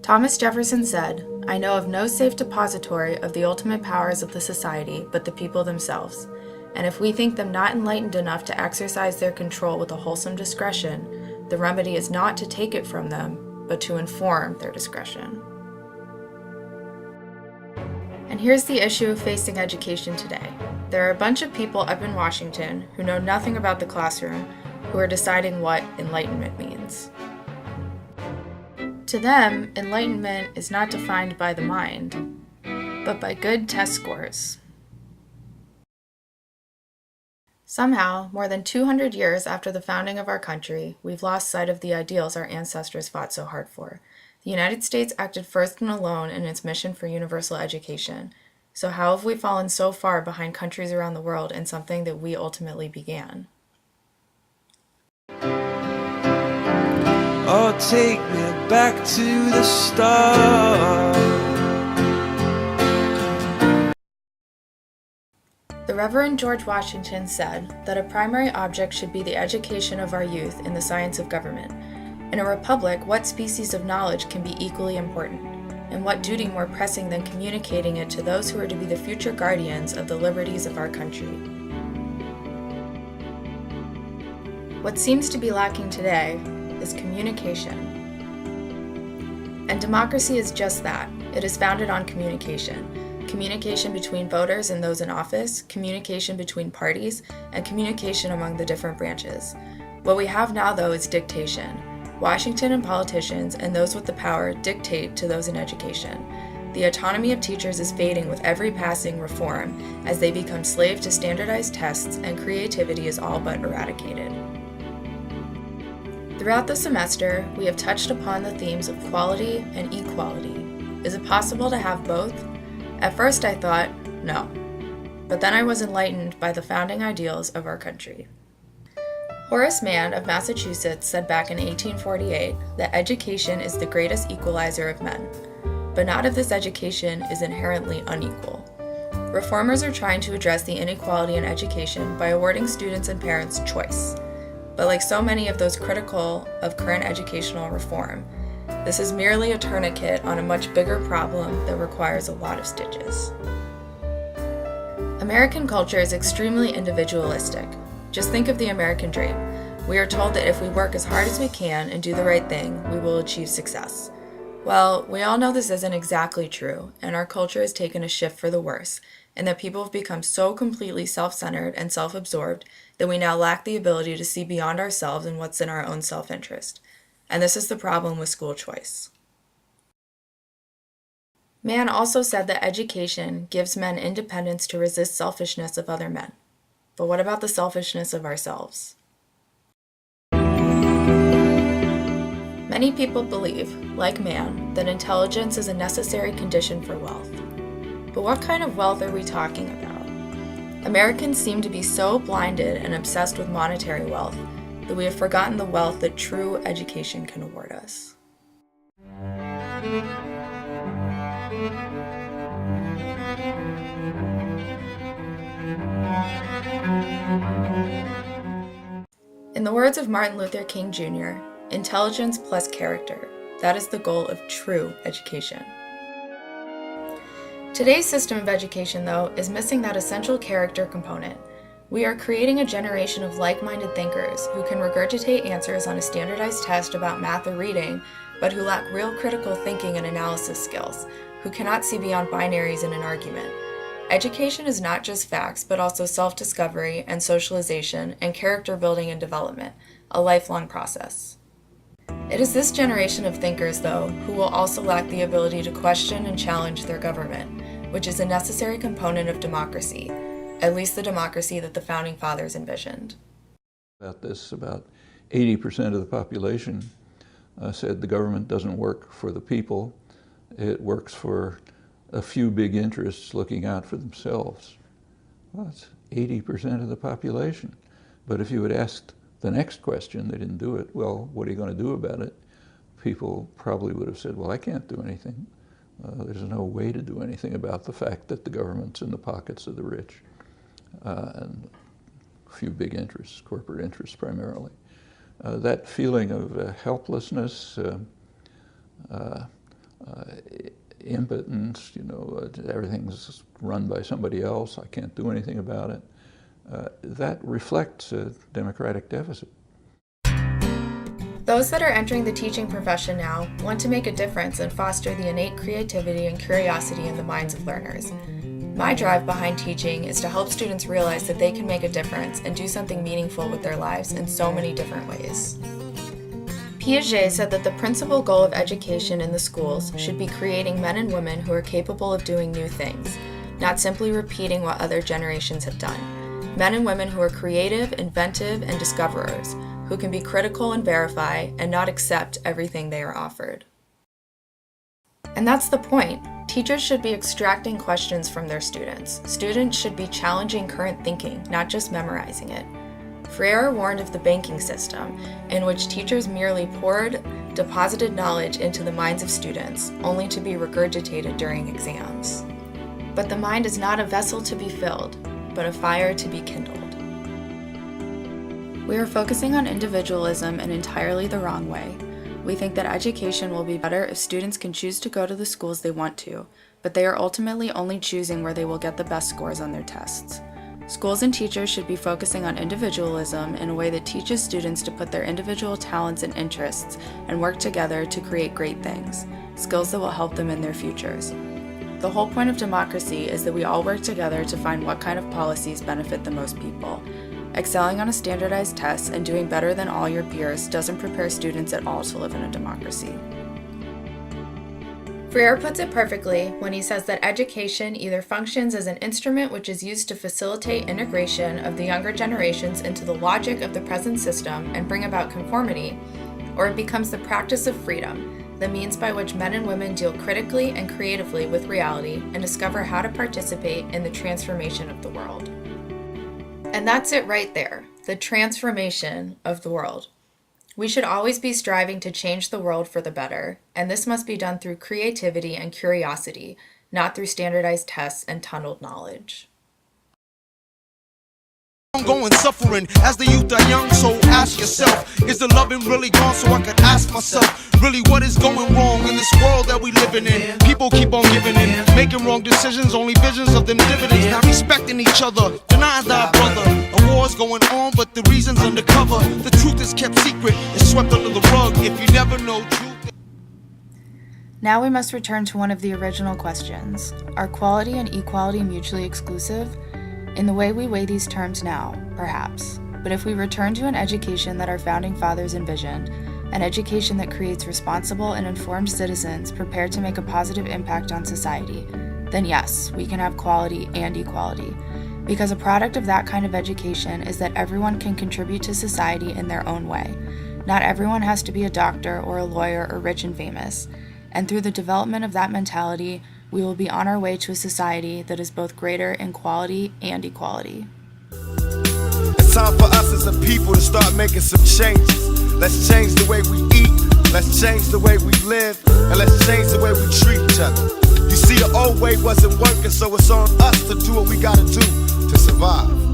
Thomas Jefferson said, "I know of no safe depository of the ultimate powers of the society but the people themselves, and if we think them not enlightened enough to exercise their control with a wholesome discretion, the remedy is not to take it from them, but to inform their discretion." And here's the issue of facing education today. There are a bunch of people up in Washington who know nothing about the classroom who are deciding what enlightenment means. To them, enlightenment is not defined by the mind, but by good test scores. Somehow, more than 200 years after the founding of our country, we've lost sight of the ideals our ancestors fought so hard for. The United States acted first and alone in its mission for universal education. So how have we fallen so far behind countries around the world in something that we ultimately began? Oh, take me back to the start. The Reverend George Washington said that a primary object should be the education of our youth in the science of government. In a republic, what species of knowledge can be equally important? And what duty more pressing than communicating it to those who are to be the future guardians of the liberties of our country? What seems to be lacking today is communication. And democracy is just that. It is founded on communication. Communication between voters and those in office, communication between parties, and communication among the different branches. What we have now, though, is dictation. Washington and politicians and those with the power dictate to those in education. The autonomy of teachers is fading with every passing reform as they become slave to standardized tests and creativity is all but eradicated. Throughout the semester, we have touched upon the themes of quality and equality. Is it possible to have both? At first I thought, no. But then I was enlightened by the founding ideals of our country. Horace Mann of Massachusetts said back in 1848 that education is the greatest equalizer of men, but not if this education is inherently unequal. Reformers are trying to address the inequality in education by awarding students and parents choice. But like so many of those critical of current educational reform, this is merely a tourniquet on a much bigger problem that requires a lot of stitches. American culture is extremely individualistic. Just think of the American dream. We are told that if we work as hard as we can and do the right thing, we will achieve success. Well, we all know this isn't exactly true, and our culture has taken a shift for the worse, and that people have become so completely self-centered and self-absorbed that we now lack the ability to see beyond ourselves and what's in our own self-interest. And this is the problem with school choice. Mann also said that education gives men independence to resist selfishness of other men. But what about the selfishness of ourselves? Many people believe, like Mann, that intelligence is a necessary condition for wealth. But what kind of wealth are we talking about? Americans seem to be so blinded and obsessed with monetary wealth that we have forgotten the wealth that true education can award us. In the words of Martin Luther King Jr., intelligence plus character, that is the goal of true education. Today's system of education, though, is missing that essential character component. We are creating a generation of like-minded thinkers who can regurgitate answers on a standardized test about math or reading, but who lack real critical thinking and analysis skills, who cannot see beyond binaries in an argument. Education is not just facts, but also self-discovery and socialization and character building and development, a lifelong process. It is this generation of thinkers, though, who will also lack the ability to question and challenge their government, which is a necessary component of democracy, at least the democracy that the Founding Fathers envisioned. About 80% of the population said the government doesn't work for the people, it works for a few big interests looking out for themselves. Well, that's 80% of the population. But if you had asked the next question, they didn't do it, well, what are you going to do about it? People probably would have said, well, I can't do anything. There's no way to do anything about the fact that the government's in the pockets of the rich. And a few big interests, corporate interests primarily. That feeling of helplessness, impotence, everything's run by somebody else, I can't do anything about it. That reflects a democratic deficit. Those that are entering the teaching profession now want to make a difference and foster the innate creativity and curiosity in the minds of learners. My drive behind teaching is to help students realize that they can make a difference and do something meaningful with their lives in so many different ways. Piaget said that the principal goal of education in the schools should be creating men and women who are capable of doing new things, not simply repeating what other generations have done. Men and women who are creative, inventive, and discoverers, who can be critical and verify and not accept everything they are offered. And that's the point. Teachers should be extracting questions from their students. Students should be challenging current thinking, not just memorizing it. Freire warned of the banking system, in which teachers merely poured deposited knowledge into the minds of students, only to be regurgitated during exams. But the mind is not a vessel to be filled, but a fire to be kindled. We are focusing on individualism in entirely the wrong way. We think that education will be better if students can choose to go to the schools they want to, but they are ultimately only choosing where they will get the best scores on their tests. Schools and teachers should be focusing on individualism in a way that teaches students to put their individual talents and interests and work together to create great things, skills that will help them in their futures. The whole point of democracy is that we all work together to find what kind of policies benefit the most people. Excelling on a standardized test and doing better than all your peers doesn't prepare students at all to live in a democracy. Freire puts it perfectly when he says that education either functions as an instrument which is used to facilitate integration of the younger generations into the logic of the present system and bring about conformity, or it becomes the practice of freedom, the means by which men and women deal critically and creatively with reality and discover how to participate in the transformation of the world. And that's it right there, the transformation of the world. We should always be striving to change the world for the better, and this must be done through creativity and curiosity, not through standardized tests and tunneled knowledge. Ongoing suffering as the youth are young, so ask yourself, is the loving really gone? So I could ask myself, really what is going wrong in this world that we living in? People keep on giving in, making wrong decisions, only visions of them dividends, not respecting each other, denying thy brother. A war's going on, but the reason's undercover. The truth is kept secret, it's swept under the rug. If you never know truth. Now we must return to one of the original questions. Are quality and equality mutually exclusive? In the way we weigh these terms now, perhaps. But if we return to an education that our founding fathers envisioned, an education that creates responsible and informed citizens prepared to make a positive impact on society, then yes, we can have quality and equality. Because a product of that kind of education is that everyone can contribute to society in their own way. Not everyone has to be a doctor or a lawyer or rich and famous. And through the development of that mentality, we will be on our way to a society that is both greater in quality and equality. It's time for us as a people to start making some changes. Let's change the way we eat, let's change the way we live, and let's change the way we treat each other. You see, the old way wasn't working, so it's on us to do what we gotta do to survive.